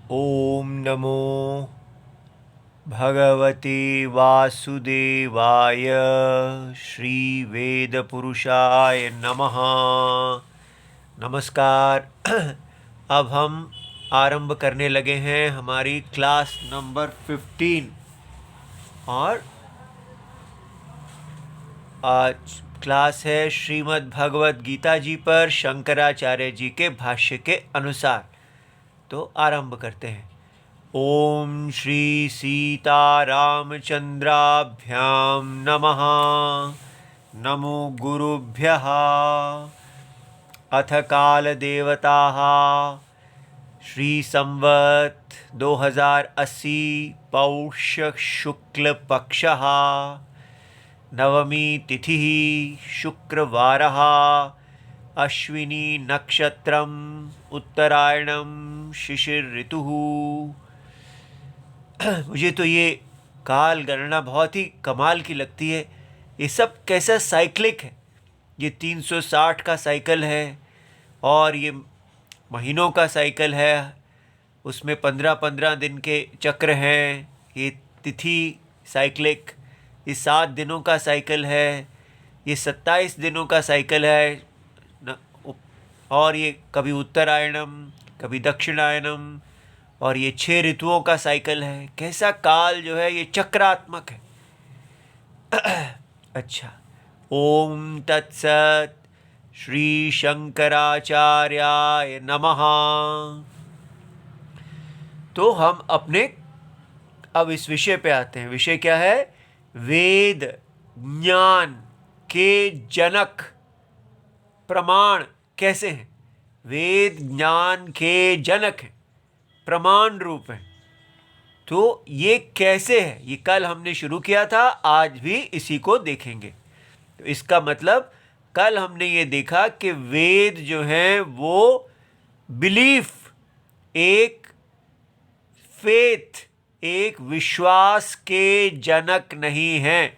ओम नमो भगवते वासुदेवाय श्री वेद पुरुषाय नमः। नमस्कार। अब हम आरंभ करने लगे हैं हमारी क्लास नंबर 15 और आज क्लास है श्रीमद् भगवत गीता जी पर शंकराचार्य जी के भाष्य के अनुसार। तो आरंभ करते हैं। ओम श्री सीतारामचंद्राभ्यां नमः। नमो गुरुभ्यः। अथ कालदेवताः श्री संवत् 2080 पौष शुक्ल पक्षः नवमी तिथिः शुक्रवारः अश्विनी नक्षत्रम उत्तरायणम शिशिर ऋतुः। मुझे तो ये काल गणना बहुत ही कमाल की लगती है। ये सब कैसा साइक्लिक है। ये 360 का साइकिल है और ये महीनों का साइकिल है। उसमें 15-15 दिन के चक्र हैं। ये तिथि साइक्लिक, ये 7 दिनों का साइकिल है। ये 27 दिनों का साइकिल है और ये कभी उत्तरायणम कभी दक्षिणायनम और ये 6 ऋतुओं का साइकिल है। कैसा काल जो है ये चक्रात्मक है। अच्छा, ओम तत्सत। श्री शंकराचार्याय नमः। तो हम अपने अब इस विषय पे आते हैं। विषय क्या है? वेद ज्ञान के जनक प्रमाण कैसे हैं? वेद ज्ञान के जनक हैं, प्रमाण रूप है। तो ये कैसे है? ये कल हमने शुरू किया था, आज भी इसी को देखेंगे। तो इसका मतलब कल हमने ये देखा कि वेद जो हैं वो बिलीफ, एक फेथ, एक विश्वास के जनक नहीं हैं।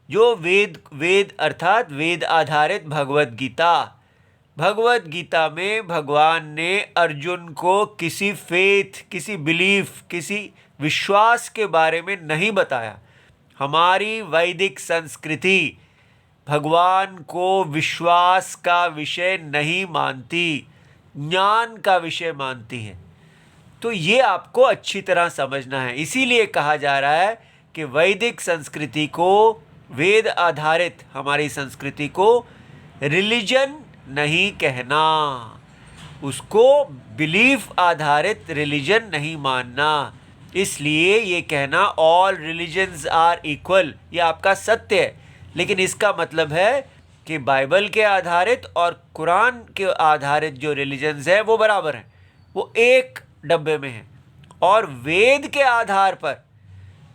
जो वेद अर्थात वेद आधारित भगवत गीता, भगवत गीता में भगवान ने अर्जुन को किसी फेथ, किसी बिलीफ, किसी विश्वास के बारे में नहीं बताया। हमारी वैदिक संस्कृति भगवान को विश्वास का विषय नहीं मानती, ज्ञान का विषय मानती है। तो ये आपको अच्छी तरह समझना है। इसीलिए कहा जा रहा है कि वैदिक संस्कृति को, वेद आधारित हमारी संस्कृति को रिलीजन नहीं कहना, उसको बिलीफ आधारित रिलीजन नहीं मानना। इसलिए ये कहना ऑल रिलीजन्स आर इक्वल, ये आपका सत्य है। लेकिन इसका मतलब है कि बाइबल के आधारित और कुरान के आधारित जो रिलीजन्स है वो बराबर हैं, वो एक डब्बे में हैं। और वेद के आधार पर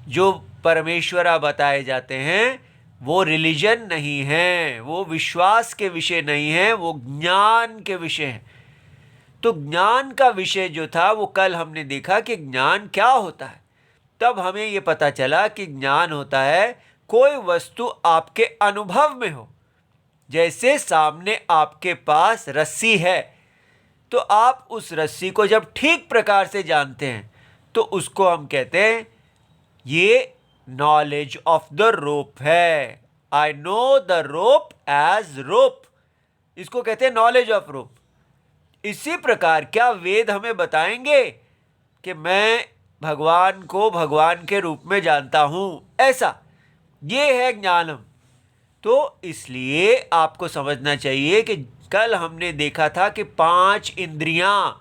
जो परमेश्वरा बताए जाते हैं वो रिलीजन नहीं है, वो विश्वास के विषय नहीं है, वो ज्ञान के विषय हैं। तो ज्ञान का विषय जो था वो कल हमने देखा कि ज्ञान क्या होता है। तब हमें ये पता चला कि ज्ञान होता है कोई वस्तु आपके अनुभव में हो। जैसे सामने आपके पास रस्सी है, तो आप उस रस्सी को जब ठीक प्रकार से जानते हैं तो उसको हम कहते हैं ये नॉलेज ऑफ द रोप है। I know the rope as rope, इसको कहते हैं नॉलेज ऑफ रोप। इसी प्रकार क्या वेद हमें बताएंगे कि मैं भगवान को भगवान के रूप में जानता हूं, ऐसा ये है ज्ञानम। तो इसलिए आपको समझना चाहिए कि कल हमने देखा था कि 5 इंद्रियां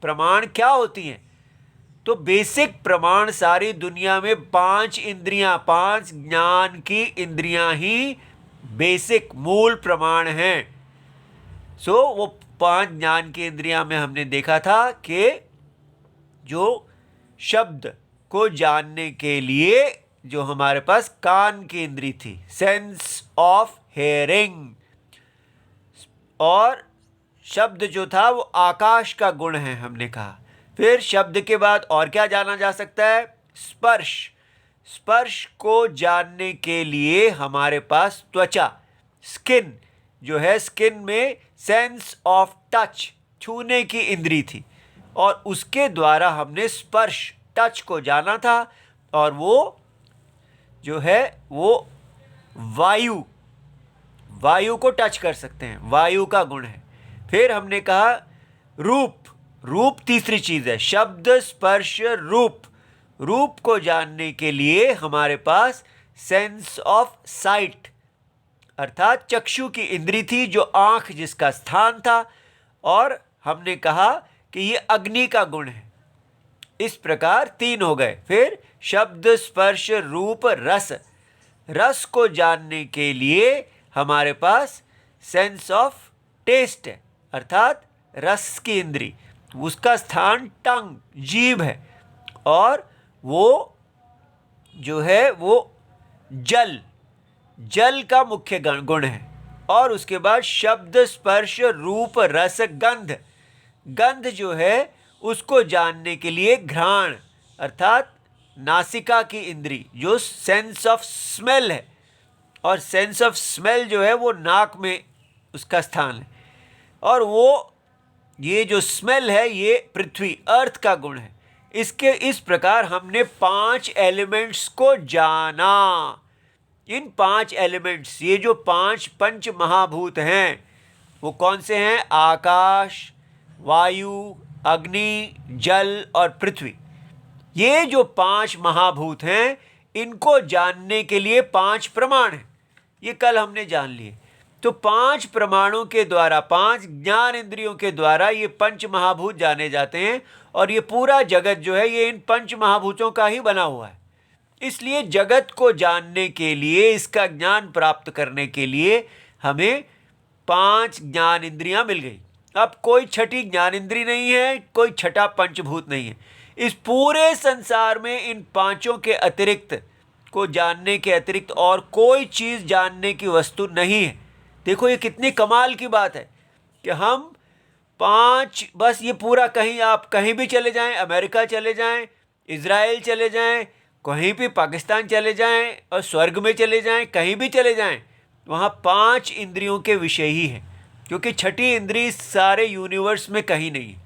प्रमाण क्या होती हैं। तो बेसिक प्रमाण सारी दुनिया में 5 इंद्रियां, 5 ज्ञान की इंद्रियां ही बेसिक मूल प्रमाण हैं। वो 5 ज्ञान की इंद्रियां में हमने देखा था कि जो शब्द को जानने के लिए जो हमारे पास कान की इंद्री थी, सेंस ऑफ हेयरिंग, और शब्द जो था वो आकाश का गुण है हमने कहा। फिर शब्द के बाद और क्या जाना जा सकता है? स्पर्श। स्पर्श को जानने के लिए हमारे पास त्वचा, स्किन जो है, स्किन में सेंस ऑफ टच, छूने की इंद्री थी। और उसके द्वारा हमने स्पर्श टच को जाना था, और वो जो है वो वायु को टच कर सकते हैं, वायु का गुण है। फिर हमने कहा रूप तीसरी चीज है, शब्द स्पर्श रूप। रूप को जानने के लिए हमारे पास सेंस ऑफ साइट अर्थात चक्षु की इंद्री थी, जो आंख जिसका स्थान था, और हमने कहा कि ये अग्नि का गुण है। इस प्रकार 3 हो गए। फिर शब्द स्पर्श रूप रस। रस को जानने के लिए हमारे पास सेंस ऑफ टेस्ट है, अर्थात रस की इंद्री, उसका स्थान टंग जीभ है, और वो जो है वो जल का मुख्य गुण है। और उसके बाद शब्द स्पर्श रूप रस गंध जो है उसको जानने के लिए घ्राण अर्थात नासिका की इंद्री, जो सेंस ऑफ स्मेल है, और सेंस ऑफ स्मेल जो है वो नाक में उसका स्थान है। और वो ये जो स्मेल है ये पृथ्वी अर्थ का गुण है। इस प्रकार हमने 5 एलिमेंट्स को जाना। इन 5 एलिमेंट्स, ये जो 5 पंच महाभूत हैं, वो कौन से हैं? आकाश, वायु, अग्नि, जल और पृथ्वी। ये जो 5 महाभूत हैं, इनको जानने के लिए 5 प्रमाण हैं। ये कल हमने जान लिए। तो 5 प्रमाणों के द्वारा, 5 ज्ञान इंद्रियों के द्वारा ये पंच महाभूत जाने जाते हैं। और ये पूरा जगत जो है ये इन पंच महाभूतों का ही बना हुआ है। इसलिए जगत को जानने के लिए, इसका ज्ञान प्राप्त करने के लिए हमें 5 ज्ञान इंद्रियां मिल गई। अब कोई छठी ज्ञान इंद्री नहीं है, कोई छठा पंचभूत नहीं है। इस पूरे संसार में इन 5 के अतिरिक्त को जानने के अतिरिक्त और कोई चीज़ जानने की वस्तु नहीं है। देखो ये कितनी कमाल की बात है कि हम 5 बस, ये पूरा, कहीं आप कहीं भी चले जाएं, अमेरिका चले जाएं, इज़राइल चले जाएं, कहीं भी पाकिस्तान चले जाएं और स्वर्ग में चले जाएं, कहीं भी चले जाएं, वहाँ 5 इंद्रियों के विषय ही है, क्योंकि छठी इंद्री सारे यूनिवर्स में कहीं नहीं है।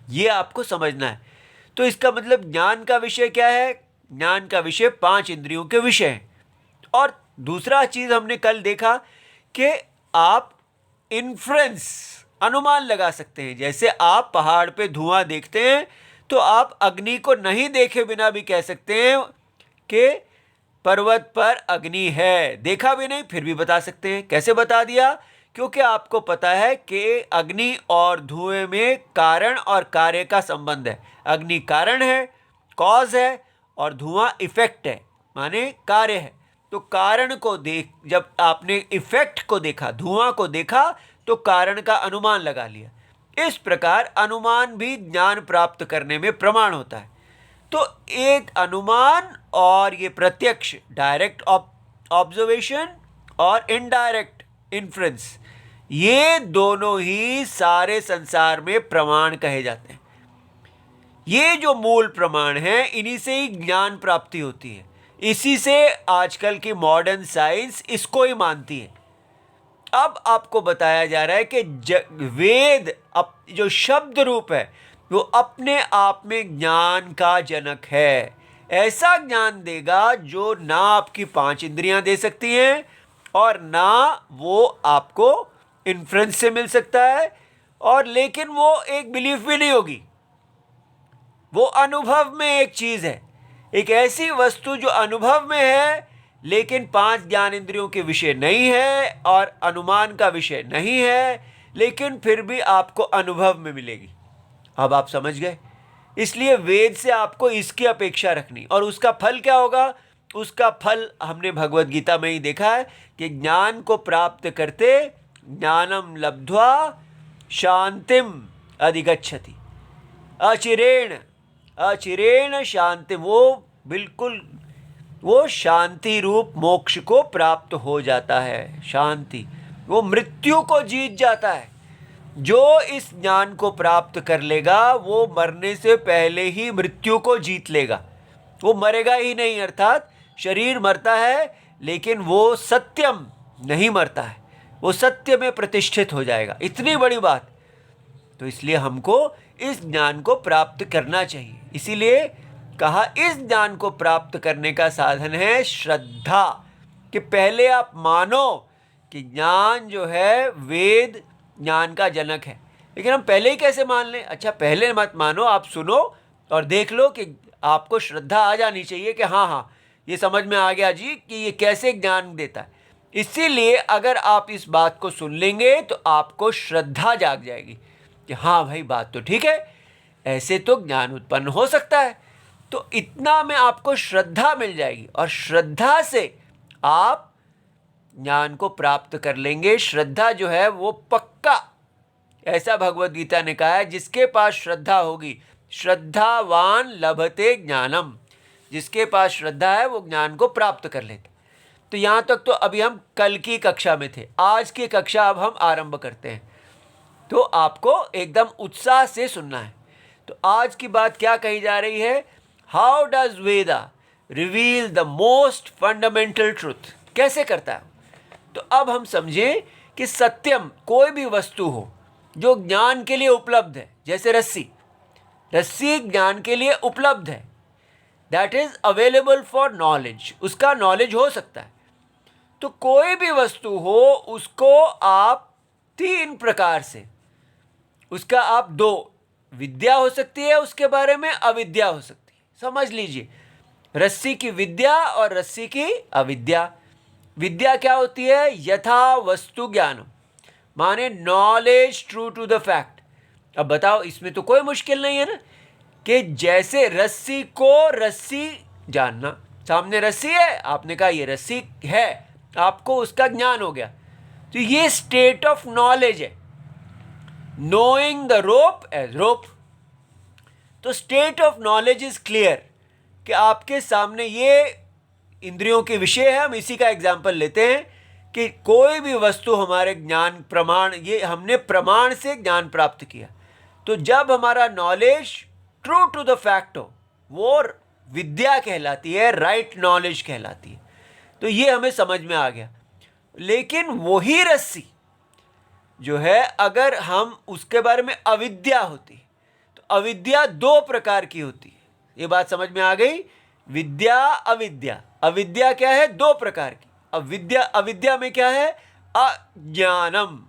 ये आपको समझना है। तो इसका मतलब ज्ञान का विषय क्या है? ज्ञान का विषय 5 इंद्रियों के विषय है। और दूसरा चीज़ हमने कल देखा कि आप इन्फ्रेंस, अनुमान लगा सकते हैं। जैसे आप पहाड़ पे धुआं देखते हैं तो आप अग्नि को नहीं देखे बिना भी कह सकते हैं कि पर्वत पर अग्नि है। देखा भी नहीं फिर भी बता सकते हैं। कैसे बता दिया? क्योंकि आपको पता है कि अग्नि और धुएं में कारण और कार्य का संबंध है। अग्नि कारण है, कॉज है, और धुआं इफेक्ट है, माने कार्य है। तो कारण को जब आपने इफेक्ट को देखा, धुआं को देखा, तो कारण का अनुमान लगा लिया। इस प्रकार अनुमान भी ज्ञान प्राप्त करने में प्रमाण होता है। तो एक अनुमान और ये प्रत्यक्ष डायरेक्ट ऑब्जर्वेशन और इनडायरेक्ट इन्फ्रेंस, ये दोनों ही सारे संसार में प्रमाण कहे जाते हैं। ये जो मूल प्रमाण हैं, इन्हीं से ही ज्ञान प्राप्ति होती है। इसी से आजकल की मॉडर्न साइंस इसको ही मानती है। अब आपको बताया जा रहा है कि वेद जो शब्द रूप है वो अपने आप में ज्ञान का जनक है। ऐसा ज्ञान देगा जो ना आपकी 5 इंद्रियां दे सकती हैं और ना वो आपको इन्फ्रेंस से मिल सकता है, और लेकिन वो एक बिलीफ भी नहीं होगी। वो अनुभव में एक चीज़ है, एक ऐसी वस्तु जो अनुभव में है लेकिन 5 ज्ञान इंद्रियों के विषय नहीं है और अनुमान का विषय नहीं है, लेकिन फिर भी आपको अनुभव में मिलेगी। अब आप समझ गए। इसलिए वेद से आपको इसकी अपेक्षा रखनी। और उसका फल क्या होगा? उसका फल हमने भगवद गीता में ही देखा है कि ज्ञान को प्राप्त करते ज्ञानम लब्ध्वा शांतिम अधिगच्छति। अचिरेण शांति, वो बिल्कुल वो शांति रूप मोक्ष को प्राप्त हो जाता है। शांति, वो मृत्यु को जीत जाता है। जो इस ज्ञान को प्राप्त कर लेगा वो मरने से पहले ही मृत्यु को जीत लेगा। वो मरेगा ही नहीं, अर्थात शरीर मरता है लेकिन वो सत्यम नहीं मरता है, वो सत्य में प्रतिष्ठित हो जाएगा। इतनी बड़ी बात। तो इसलिए हमको इस ज्ञान को प्राप्त करना चाहिए। इसीलिए कहा इस ज्ञान को प्राप्त करने का साधन है श्रद्धा, कि पहले आप मानो कि ज्ञान जो है वेद ज्ञान का जनक है। लेकिन हम पहले ही कैसे मान लें? अच्छा, पहले मत मानो, आप सुनो और देख लो कि आपको श्रद्धा आ जानी चाहिए कि हाँ हाँ ये समझ में आ गया जी कि ये कैसे ज्ञान देता है। इसीलिए अगर आप इस बात को सुन लेंगे तो आपको श्रद्धा जाग जाएगी कि हाँ भाई बात तो ठीक है, ऐसे तो ज्ञान उत्पन्न हो सकता है। तो इतना में आपको श्रद्धा मिल जाएगी और श्रद्धा से आप ज्ञान को प्राप्त कर लेंगे। श्रद्धा जो है वो पक्का, ऐसा भगवद गीता ने कहा है, जिसके पास श्रद्धा होगी, श्रद्धावान लभते ज्ञानम, जिसके पास श्रद्धा है वो ज्ञान को प्राप्त कर लेते। तो यहाँ तक तो अभी हम कल की कक्षा में थे, आज की कक्षा अब हम आरंभ करते हैं। तो आपको एकदम उत्साह से सुनना है। तो आज की बात क्या कही जा रही है? How does Veda reveal the most fundamental truth? कैसे करता है? तो अब हम समझें कि सत्यम, कोई भी वस्तु हो जो ज्ञान के लिए उपलब्ध है, जैसे रस्सी, रस्सी ज्ञान के लिए उपलब्ध है, that is available for knowledge, उसका नॉलेज हो सकता है। तो कोई भी वस्तु हो उसको आप तीन प्रकार से, उसका आप दो, विद्या हो सकती है उसके बारे में, अविद्या हो सकती है। समझ लीजिए, रस्सी की विद्या और रस्सी की अविद्या। विद्या क्या होती है? यथा वस्तु ज्ञानम, माने knowledge true to the fact. अब बताओ, इसमें तो कोई मुश्किल नहीं है ना, कि जैसे रस्सी को रस्सी जानना, सामने रस्सी है, आपने कहा ये रस्सी है, आपको उसका ज्ञान हो गया। तो ये स्टेट ऑफ नॉलेज है, नोइंग द रोप एज रोप। तो state of knowledge is clear कि आपके सामने ये इंद्रियों के विषय है। हम इसी का एग्जाम्पल लेते हैं कि कोई भी वस्तु हमारे ज्ञान प्रमाण, ये हमने प्रमाण से ज्ञान प्राप्त किया। तो जब हमारा knowledge true to the fact हो, वो विद्या कहलाती है, राइट नॉलेज कहलाती है। तो ये हमें समझ में आ गया। लेकिन वही रस्सी जो है, अगर हम उसके बारे में अविद्या होती, तो अविद्या दो प्रकार की होती है। ये बात समझ में आ गई? विद्या अविद्या। अविद्या क्या है? दो प्रकार की। अविद्या में क्या है? अज्ञानम।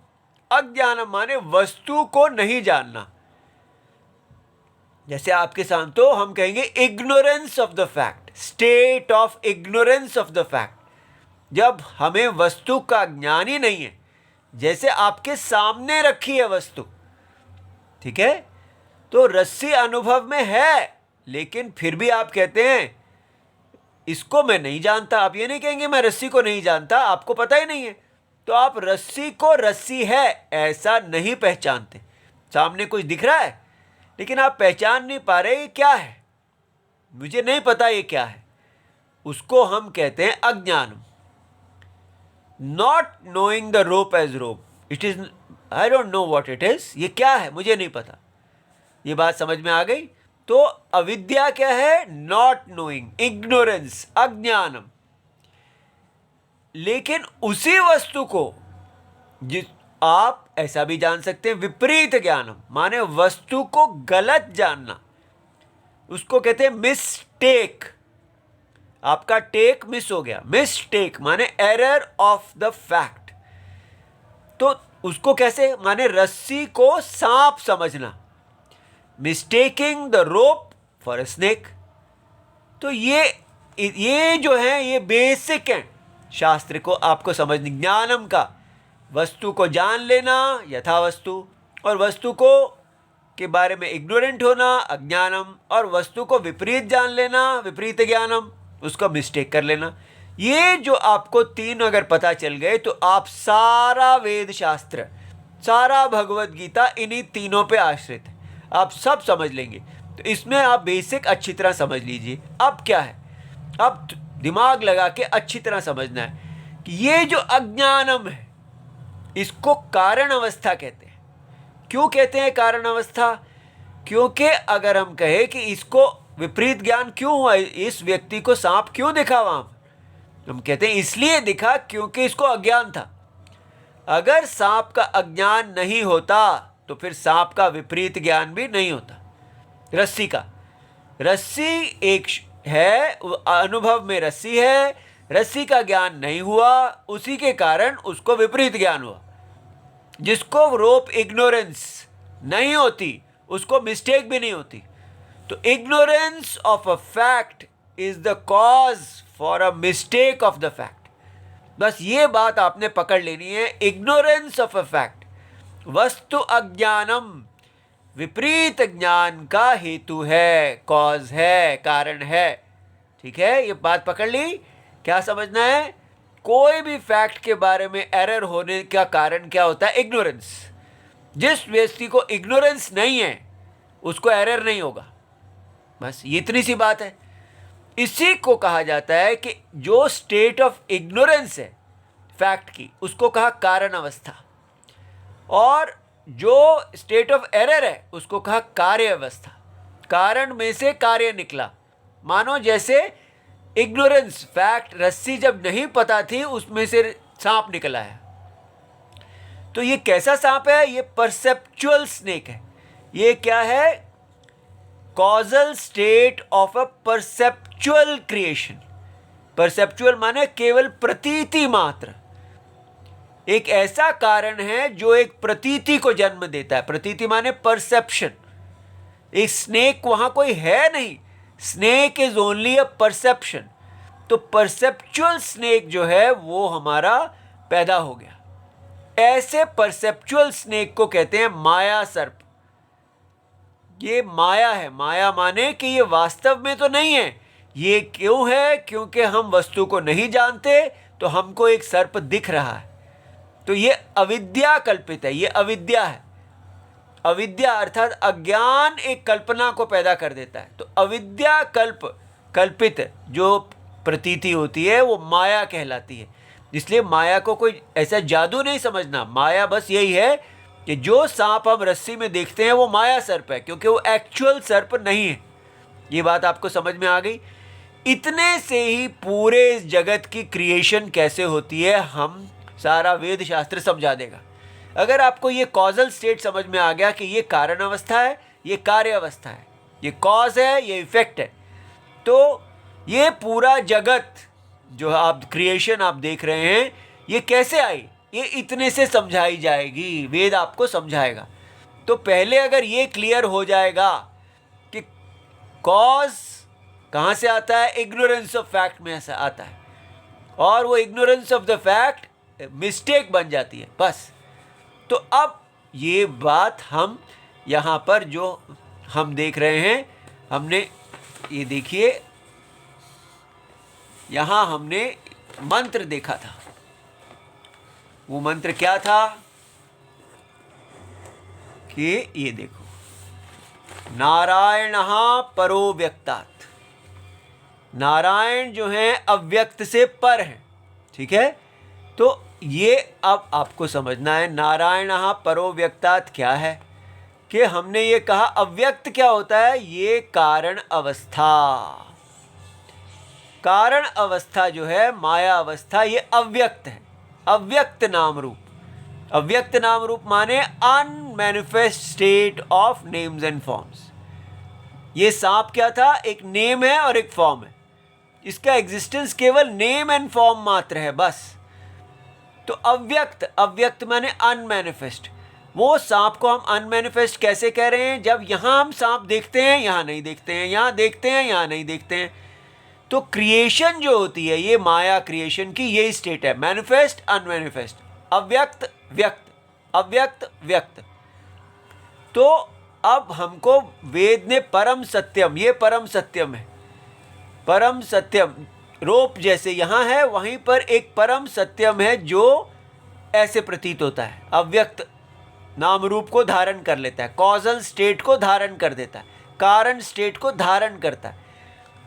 अज्ञानम माने वस्तु को नहीं जानना। जैसे आपके सामने तो हम कहेंगे ignorance of the fact, state of ignorance of the fact. जब हमें वस्तु का ज्ञान ही नहीं है, जैसे आपके सामने रखी है वस्तु, ठीक है, तो रस्सी अनुभव में है, लेकिन फिर भी आप कहते हैं इसको मैं नहीं जानता। आप ये नहीं कहेंगे मैं रस्सी को नहीं जानता, आपको पता ही नहीं है। तो आप रस्सी को रस्सी है ऐसा नहीं पहचानते। सामने कुछ दिख रहा है लेकिन आप पहचान नहीं पा रहे ये क्या है, मुझे नहीं पता ये क्या है, उसको हम कहते हैं अज्ञानम। Not knowing the rope as rope, it is I don't know what it is, ये क्या है मुझे नहीं पता। ये बात समझ में आ गई? तो अविद्या क्या है? नॉट नोइंग, इग्नोरेंस, अज्ञानम। लेकिन उसी वस्तु को जिस आप ऐसा भी जान सकते हैं विपरीत ज्ञानम, माने वस्तु को गलत जानना, उसको कहते हैं मिस्टेक। आपका टेक मिस हो गया, मिस्टेक माने एरर ऑफ द फैक्ट। तो उसको कैसे? माने रस्सी को सांप समझना, mistaking the rope for a snake. तो ये जो है ये बेसिक है शास्त्र को आपको समझने, ज्ञानम का। वस्तु को जान लेना यथा वस्तु, और वस्तु को के बारे में इग्नोरेंट होना अज्ञानम, और वस्तु को विपरीत जान लेना विपरीत ज्ञानम, उसको मिस्टेक कर लेना। ये जो आपको तीन अगर पता चल गए तो आप सारा वेद शास्त्र, सारा भगवद गीता इन्हीं तीनों पे आश्रित है, आप सब समझ लेंगे। तो इसमें आप बेसिक अच्छी तरह समझ लीजिए। अब क्या है? अब दिमाग लगा के अच्छी तरह समझना है कि ये जो अज्ञानम है इसको कारण अवस्था कहते हैं। क्यों कहते हैं कारण अवस्था? क्योंकि अगर हम कहें कि इसको विपरीत ज्ञान क्यों हुआ, इस व्यक्ति को सांप क्यों दिखा वहां, हम कहते हैं इसलिए दिखा क्योंकि इसको अज्ञान था। अगर सांप का अज्ञान नहीं होता तो फिर सांप का विपरीत ज्ञान भी नहीं होता। रस्सी एक है, अनुभव में रस्सी है, रस्सी का ज्ञान नहीं हुआ, उसी के कारण उसको विपरीत ज्ञान हुआ। जिसको रोप इग्नोरेंस नहीं होती उसको मिस्टेक भी नहीं होती। तो ignorance of a fact is the cause for a mistake of the fact. बस ये बात आपने पकड़ लेनी है। इग्नोरेंस ऑफ अ फैक्ट, वस्तु अज्ञानम, विपरीत ज्ञान का हेतु है, कॉज है, कारण है। ठीक है, ये बात पकड़ ली। क्या समझना है? कोई भी फैक्ट के बारे में एरर होने का कारण क्या होता है? इग्नोरेंस। जिस व्यक्ति को इग्नोरेंस नहीं है उसको एरर नहीं होगा। बस ये इतनी सी बात है। इसी को कहा जाता है कि जो स्टेट ऑफ इग्नोरेंस है फैक्ट की, उसको कहा कारण अवस्था, और जो स्टेट ऑफ एरर है उसको कहा कार्य अवस्था। कारण में से कार्य निकला। मानो जैसे इग्नोरेंस, फैक्ट, रस्सी जब नहीं पता थी उसमें से सांप निकल आया। तो ये कैसा सांप है? ये परसेप्चुअल स्नेक है। ये क्या है? Causal state of a perceptual creation. Perceptual माने केवल प्रतीति मात्र। एक ऐसा कारण है जो एक प्रतीति को जन्म देता है। प्रतीति माने परसेप्शन। एक स्नेक वहां कोई है नहीं, snake is only a perception. तो परसेप्चुअल स्नेक जो है वो हमारा पैदा हो गया। ऐसे परसेप्चुअल स्नेक को कहते हैं माया सर्प। ये माया है। माया माने कि ये वास्तव में तो नहीं है। ये क्यों है? क्योंकि हम वस्तु को नहीं जानते तो हमको एक सर्प दिख रहा है। तो ये अविद्या कल्पित है, ये अविद्या है। अविद्या अर्थात अज्ञान एक कल्पना को पैदा कर देता है। तो अविद्या कल्पित जो प्रतीति होती है वो माया कहलाती है। इसलिए माया को कोई ऐसा जादू नहीं समझना। माया बस यही है कि जो सांप हम रस्सी में देखते हैं वो माया सर्प है, क्योंकि वो एक्चुअल सर्प नहीं है। ये बात आपको समझ में आ गई? इतने से ही पूरे इस जगत की क्रिएशन कैसे होती है हम सारा वेद शास्त्र समझा देगा। अगर आपको ये कॉजल स्टेट समझ में आ गया कि ये कारण अवस्था है, ये कार्य अवस्था है, ये कॉज है, ये इफेक्ट है, तो ये पूरा जगत जो आप क्रिएशन आप देख रहे हैं ये कैसे आई, ये इतने से समझाई जाएगी। वेद आपको समझाएगा। तो पहले अगर ये क्लियर हो जाएगा कि कॉज कहाँ से आता है, इग्नोरेंस ऑफ फैक्ट में से आता है, और वो ignorance of the fact mistake बन जाती है। बस तो अब ये बात हम यहाँ पर जो हम देख रहे हैं, हमने ये देखिए यहाँ हमने मंत्र देखा था। वो मंत्र क्या था कि ये देखो, नारायणः परो व्यक्तात्। नारायण जो है अव्यक्त से पर है। ठीक है, तो ये अब आपको समझना है नारायणः परो व्यक्तात् क्या है। कि हमने ये कहा अव्यक्त क्या होता है, ये कारण अवस्था। कारण अवस्था जो है माया अवस्था, ये अव्यक्त है, अव्यक्त नाम रूप। अव्यक्त नाम रूप माने unmanifest state of names and forms. ये सांप क्या था, एक नेम है और एक फॉर्म है। इसका एग्जिस्टेंस केवल नेम एंड फॉर्म मात्र है, बस। तो अव्यक्त, अव्यक्त माने अनमैनिफेस्ट। वो सांप को हम अनमैनिफेस्ट कैसे कह रहे हैं? जब यहाँ हम सांप देखते हैं यहाँ नहीं देखते हैं, यहाँ देखते हैं यहाँ नहीं देखते हैं। तो क्रिएशन जो होती है ये माया क्रिएशन की यही स्टेट है, मैनिफेस्ट अनमैनिफेस्ट, अव्यक्त व्यक्त, अव्यक्त व्यक्त। तो अब हमको वेद ने परम सत्यम, ये परम सत्यम है, परम सत्यम रोप जैसे यहाँ है वहीं पर एक परम सत्यम है जो ऐसे प्रतीत होता है, अव्यक्त नाम रूप को धारण कर लेता है, कॉजल स्टेट को धारण कर देता है, कारण स्टेट को धारण करता है।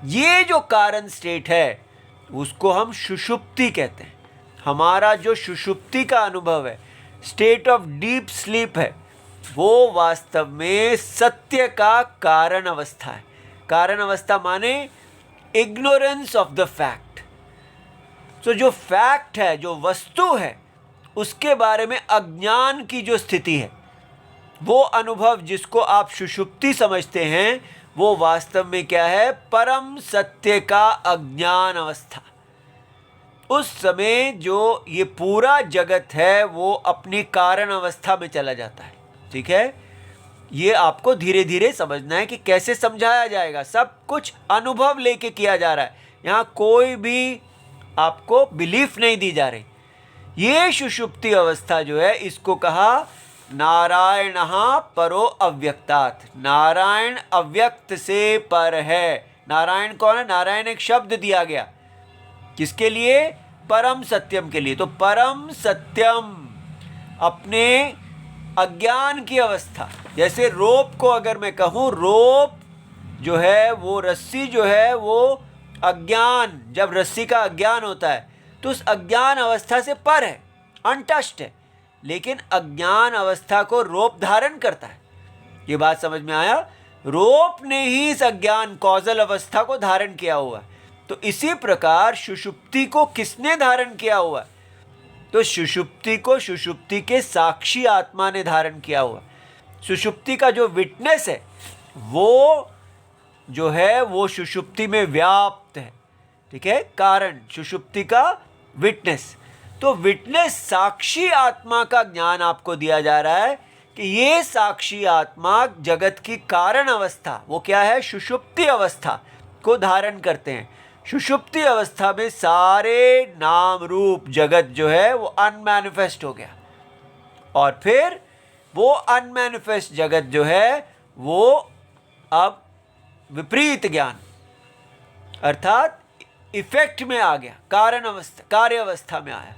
ये जो कारण स्टेट है उसको हम सुषुप्ति कहते हैं। हमारा जो सुषुप्ति का अनुभव है, स्टेट ऑफ डीप स्लीप है, वो वास्तव में सत्य का कारण अवस्था है। कारण अवस्था माने इग्नोरेंस ऑफ द फैक्ट। तो जो फैक्ट है, जो वस्तु है, उसके बारे में अज्ञान की जो स्थिति है, वो अनुभव जिसको आप सुषुप्ति समझते हैं, वो वास्तव में क्या है? परम सत्य का अज्ञान अवस्था। उस समय जो ये पूरा जगत है वो अपनी कारण अवस्था में चला जाता है। ठीक है, ये आपको धीरे धीरे समझना है कि कैसे समझाया जाएगा। सब कुछ अनुभव लेके किया जा रहा है, यहाँ कोई भी आपको बिलीफ नहीं दी जा रही। ये सुषुप्ति अवस्था जो है, इसको कहा नारायण परो अव्यक्तात्। नारायण अव्यक्त से पर है। नारायण कौन है? नारायण एक शब्द दिया गया, किसके लिए? परम सत्यम के लिए। तो परम सत्यम अपने अज्ञान की अवस्था। जैसे रोप को अगर मैं कहूँ, रोप जो है वो रस्सी जो है वो अज्ञान, जब रस्सी का अज्ञान होता है तो उस अज्ञान अवस्था से पर है, अनटच्ड है। लेकिन अज्ञान अवस्था को रोप धारण करता है। ये बात समझ में आया? रोप ने ही इस अज्ञान कॉजल अवस्था को धारण किया हुआ है। तो इसी प्रकार सुषुप्ति को किसने धारण किया हुआ है? तो सुषुप्ति को सुषुप्ति के साक्षी आत्मा ने धारण किया हुआ। सुषुप्ति का जो विटनेस है वो जो है वो सुषुप्ति में व्याप्त है। ठीक है, कारण सुषुप्ति का विटनेस। तो विटनेस साक्षी आत्मा का ज्ञान आपको दिया जा रहा है कि ये साक्षी आत्मा जगत की कारण अवस्था, वो क्या है? सुषुप्ति अवस्था को धारण करते हैं। सुषुप्ति अवस्था में सारे नाम रूप जगत जो है वो अनमैनिफेस्ट हो गया, और फिर वो अनमैनिफेस्ट जगत जो है वो अब विपरीत ज्ञान अर्थात इफेक्ट में आ गया, कारण अवस्था, कार्य अवस्था में आया।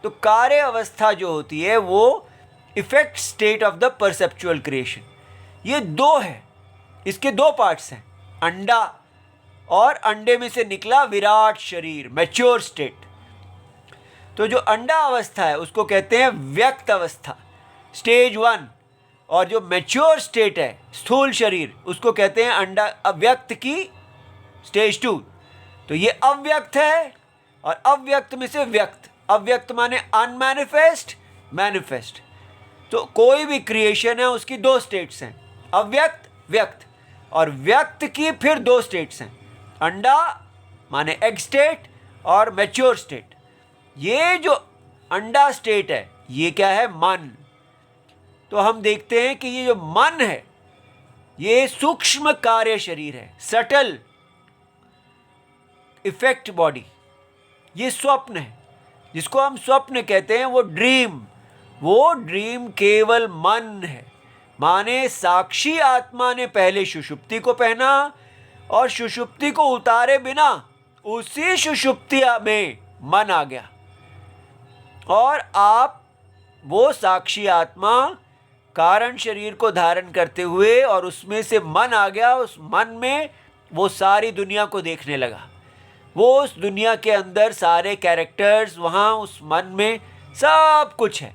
तो कार्य अवस्था जो होती है वो effect state of the perceptual creation. ये दो है, इसके दो पार्ट्स हैं, अंडा और अंडे में से निकला विराट शरीर, मैच्योर स्टेट। तो जो अंडा अवस्था है उसको कहते हैं व्यक्त अवस्था, स्टेज 1, और जो मैच्योर स्टेट है स्थूल शरीर उसको कहते हैं अंडा अव्यक्त की स्टेज 2। तो ये अव्यक्त है और अव्यक्त में से व्यक्त। अव्यक्त माने अनमैनिफेस्ट, मैनिफेस्ट। तो कोई भी क्रिएशन है उसकी दो स्टेट्स हैं, अव्यक्त, व्यक्त। और व्यक्त की फिर दो स्टेट्स हैं, अंडा माने एग स्टेट और मैच्योर स्टेट। ये जो अंडा स्टेट है ये क्या है? मन। तो हम देखते हैं कि ये जो मन है ये सूक्ष्म कार्य शरीर है, सटल इफेक्ट बॉडी। ये स्वप्न है, जिसको हम स्वप्न कहते हैं, वो ड्रीम केवल मन है। माने साक्षी आत्मा ने पहले सुषुप्ति को पहना और सुषुप्ति को उतारे बिना उसी सुषुप्ति में मन आ गया, और आप वो साक्षी आत्मा कारण शरीर को धारण करते हुए और उसमें से मन आ गया। उस मन में वो सारी दुनिया को देखने लगा। वो उस दुनिया के अंदर सारे कैरेक्टर्स, वहाँ उस मन में सब कुछ है,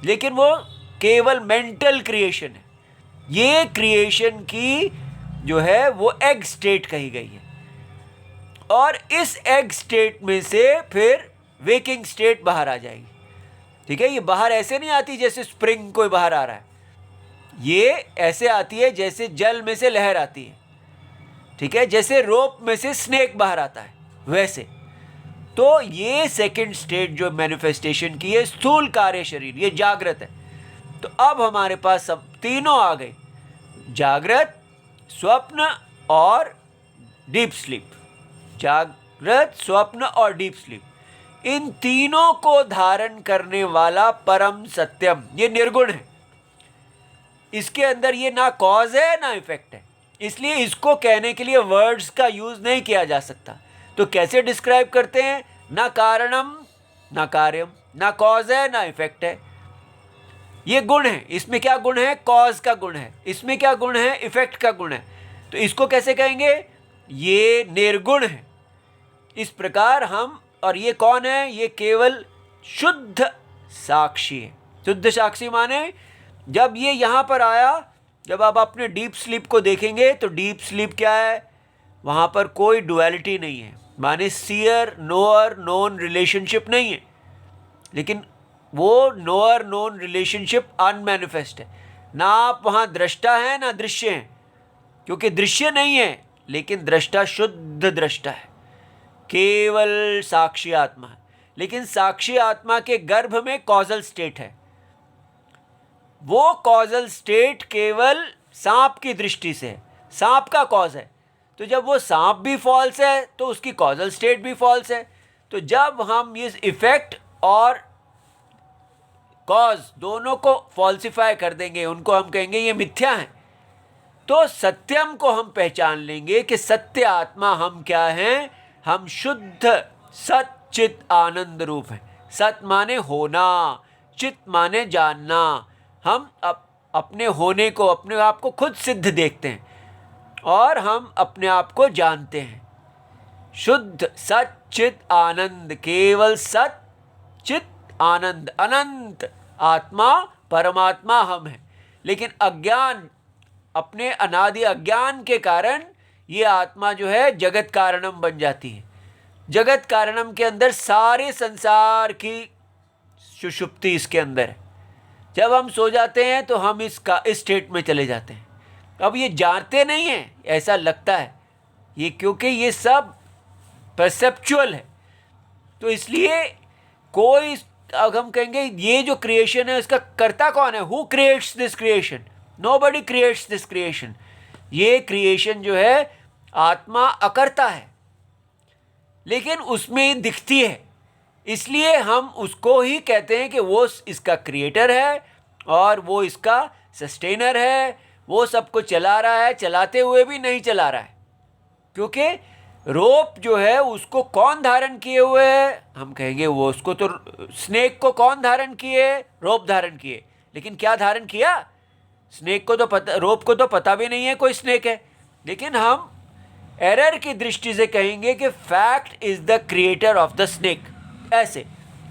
लेकिन वो केवल मेंटल क्रिएशन है। ये क्रिएशन की जो है वो एग स्टेट कही गई है, और इस एग स्टेट में से फिर वेकिंग स्टेट बाहर आ जाएगी। ठीक है, ये बाहर ऐसे नहीं आती जैसे स्प्रिंग कोई बाहर आ रहा है, ये ऐसे आती है जैसे जल में से लहर आती है। ठीक है, जैसे रोप में से स्नेक बाहर आता है वैसे। तो ये सेकंड स्टेट जो मैनिफेस्टेशन की है, स्थूल कार्य शरीर, ये जागृत है। तो अब हमारे पास सब तीनों आ गए, जागृत, स्वप्न और डीप स्लीप। जागृत, स्वप्न और डीप स्लीप, इन तीनों को धारण करने वाला परम सत्यम ये निर्गुण है। इसके अंदर ये ना कॉज है ना इफेक्ट है, इसलिए इसको कहने के लिए वर्ड्स का यूज नहीं किया जा सकता। तो कैसे डिस्क्राइब करते हैं? ना कारणम ना कार्यम, ना कॉज है ना इफेक्ट है। ये गुण है, इसमें क्या गुण है? कॉज का गुण है। इसमें क्या गुण है? इफेक्ट का गुण है। तो इसको कैसे कहेंगे? ये निर्गुण है। इस प्रकार हम, और ये कौन है? ये केवल शुद्ध साक्षी है। शुद्ध साक्षी माने जब ये यहाँ पर आया, जब आप अपने डीप स्लीप को देखेंगे तो डीप स्लीप क्या है? वहाँ पर कोई डुअलिटी नहीं है, माने सीयर नोअर नोन रिलेशनशिप नहीं है, लेकिन वो नोअर नोन रिलेशनशिप अनमैनिफेस्ट है। ना आप वहाँ दृष्टा हैं ना दृश्य हैं, क्योंकि दृश्य नहीं है, लेकिन दृष्टा शुद्ध दृष्टा है, केवल साक्षी आत्मा है। लेकिन साक्षी आत्मा के गर्भ में कॉजल स्टेट है। वो कॉजल स्टेट केवल सांप की दृष्टि से है, सांप का कॉज है। तो जब वो सांप भी फॉल्स है तो उसकी कॉजल स्टेट भी फॉल्स है। तो जब हम इस इफेक्ट और कॉज दोनों को फॉल्सिफाई कर देंगे, उनको हम कहेंगे ये मिथ्या है, तो सत्यम को हम पहचान लेंगे कि सत्य आत्मा हम क्या हैं, हम शुद्ध सत चित आनंद रूप हैं। सत माने होना, चित माने जानना। हम अपने होने को, अपने आप को खुद सिद्ध देखते हैं और हम अपने आप को जानते हैं। शुद्ध सत चित आनंद, केवल सत चित आनंद, अनंत आत्मा परमात्मा हम हैं। लेकिन अज्ञान, अपने अनादि अज्ञान के कारण ये आत्मा जो है जगत कारणम बन जाती है। जगत कारणम के अंदर सारे संसार की सुषुप्ति इसके अंदर है। जब हम सो जाते हैं तो हम इस स्टेट में चले जाते हैं। अब ये जानते नहीं हैं, ऐसा लगता है ये, क्योंकि ये सब परसेप्चुअल है। तो इसलिए कोई, अब हम कहेंगे ये जो क्रिएशन है इसका कर्ता कौन है? Who creates this creation? Nobody creates this creation. ये क्रिएशन जो है आत्मा अकर्ता है, लेकिन उसमें दिखती है, इसलिए हम उसको ही कहते हैं कि वो इसका क्रिएटर है और वो इसका सस्टेनर है। वो सबको चला रहा है, चलाते हुए भी नहीं चला रहा है, क्योंकि रोप जो है उसको कौन धारण किए हुए है? हम कहेंगे वो उसको तो, स्नेक को कौन धारण किए? रोप धारण किए। लेकिन क्या धारण किया? स्नेक को तो पता, रोप को तो पता भी नहीं है कोई स्नेक है। लेकिन हम एरर की दृष्टि से कहेंगे कि fact is the creator of the snake. ऐसे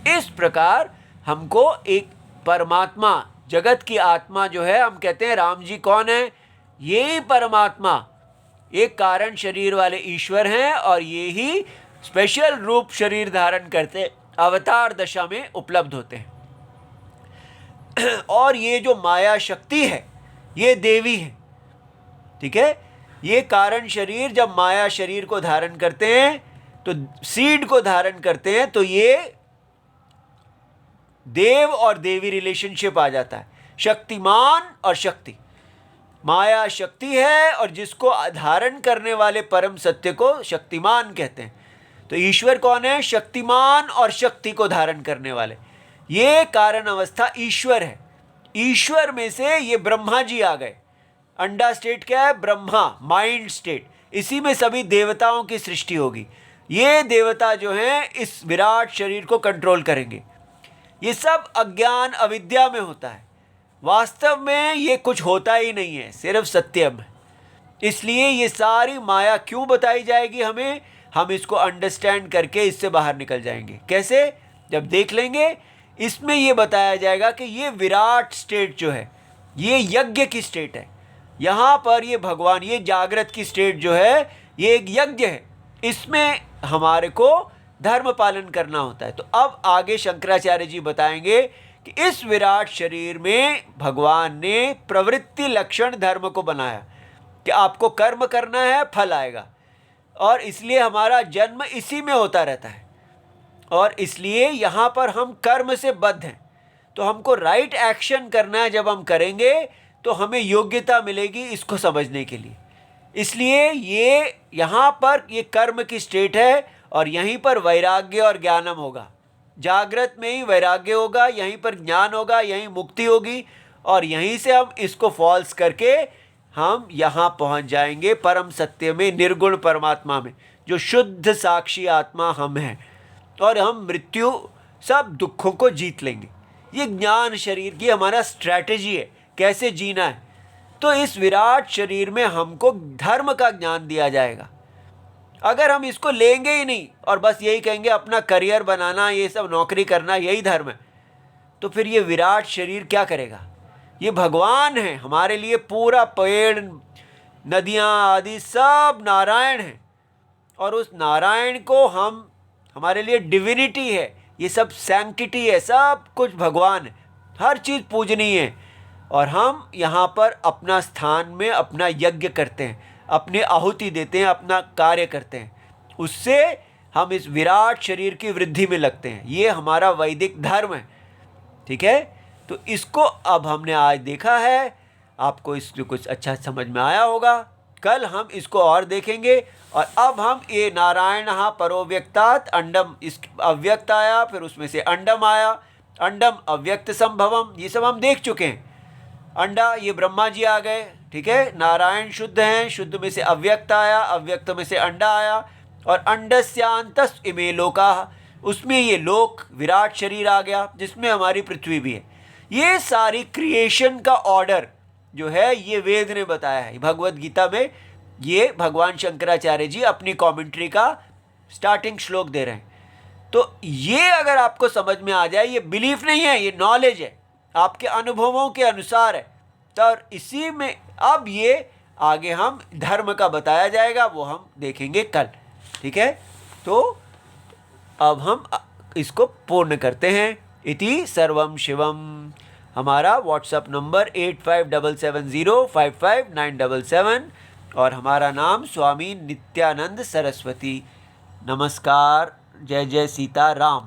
इस प्रकार हमको एक परमात्मा, जगत की आत्मा जो है, हम कहते हैं राम जी कौन है? यही परमात्मा एक कारण शरीर वाले ईश्वर हैं और ये ही स्पेशल रूप शरीर धारण करते अवतार दशा में उपलब्ध होते हैं। और ये जो माया शक्ति है ये देवी है, ठीक है। ये कारण शरीर जब माया शरीर को धारण करते हैं तो सीड को धारण करते हैं, तो ये देव और देवी रिलेशनशिप आ जाता है। शक्तिमान और शक्ति, माया शक्ति है और जिसको धारण करने वाले परम सत्य को शक्तिमान कहते हैं। तो ईश्वर कौन है? शक्तिमान और शक्ति को धारण करने वाले। ये कारण अवस्था ईश्वर है। ईश्वर में से ये ब्रह्मा जी आ गए। अंडा स्टेट क्या है? Brahma, mind state. इसी में सभी देवताओं की सृष्टि होगी। ये देवता जो हैं इस विराट शरीर को कंट्रोल करेंगे। ये सब अज्ञान अविद्या में होता है। वास्तव में ये कुछ होता ही नहीं है, सिर्फ सत्यम है। इसलिए ये सारी माया क्यों बताई जाएगी हमें? हम इसको अंडरस्टैंड करके इससे बाहर निकल जाएंगे। कैसे? जब देख लेंगे, इसमें ये बताया जाएगा कि ये विराट स्टेट जो है ये यज्ञ की स्टेट है। यहाँ पर ये भगवान, ये जागृत की स्टेट जो है ये एक यज्ञ है। इसमें हमारे को धर्म पालन करना होता है। तो अब आगे शंकराचार्य जी बताएंगे कि इस विराट शरीर में भगवान ने प्रवृत्ति लक्षण धर्म को बनाया कि आपको कर्म करना है, फल आएगा, और इसलिए हमारा जन्म इसी में होता रहता है। और इसलिए यहाँ पर हम कर्म से बद्ध हैं, तो हमको राइट एक्शन करना है। जब हम करेंगे तो हमें योग्यता मिलेगी इसको समझने के लिए। इसलिए ये यहाँ पर ये कर्म की स्टेट है और यहीं पर वैराग्य और ज्ञानम होगा। जागृत में ही वैराग्य होगा, यहीं पर ज्ञान होगा, यहीं मुक्ति होगी, और यहीं से हम इसको फॉल्स करके हम यहाँ पहुँच जाएंगे परम सत्य में, निर्गुण परमात्मा में, जो शुद्ध साक्षी आत्मा हम हैं। और हम मृत्यु सब दुखों को जीत लेंगे। ये ज्ञान शरीर की हमारा स्ट्रैटेजी है, कैसे जीना है। तो इस विराट शरीर में हमको धर्म का ज्ञान दिया जाएगा। अगर हम इसको लेंगे ही नहीं और बस यही कहेंगे अपना करियर बनाना, ये सब नौकरी करना यही धर्म है, तो फिर ये विराट शरीर क्या करेगा? ये भगवान है हमारे लिए। पूरा पेड़, नदियाँ आदि सब नारायण हैं, और उस नारायण को हम, हमारे लिए डिविनिटी है, ये सब सैंक्टिटी है, सब कुछ भगवान है, हर चीज़ पूजनीय है। और हम यहाँ पर अपना स्थान में अपना यज्ञ करते हैं, अपनी आहुति देते हैं, अपना कार्य करते हैं, उससे हम इस विराट शरीर की वृद्धि में लगते हैं। ये हमारा वैदिक धर्म है, ठीक है। तो इसको अब हमने आज देखा है, आपको इसको कुछ अच्छा समझ में आया होगा। कल हम इसको और देखेंगे। और अब हम ये नारायण परोव्यक्तात् अंडम, इस अव्यक्त आया, फिर उसमें से अंडम आया, अंडम अव्यक्त संभवम, ये सब हम देख चुके हैं। अंडा, ये ब्रह्मा जी आ गए, ठीक है। नारायण शुद्ध हैं, शुद्ध में से अव्यक्त आया, अव्यक्त में से अंडा आया, और अंडस्यांतस् इमे लोका, उसमें ये लोक विराट शरीर आ गया, जिसमें हमारी पृथ्वी भी है। ये सारी क्रिएशन का ऑर्डर जो है ये वेद ने बताया है। भगवत गीता में ये भगवान शंकराचार्य जी अपनी कमेंट्री का स्टार्टिंग श्लोक दे रहे हैं। तो ये अगर आपको समझ में आ जाए, ये बिलीफ नहीं है, ये नॉलेज है, आपके अनुभवों के अनुसार है। तो इसी में अब ये आगे हम धर्म का बताया जाएगा, वो हम देखेंगे कल, ठीक है। तो अब हम इसको पूर्ण करते हैं। इति सर्वम शिवम। हमारा व्हाट्सएप नंबर 8577055977 और हमारा नाम स्वामी नित्यानंद सरस्वती। नमस्कार। जय जय सीता राम।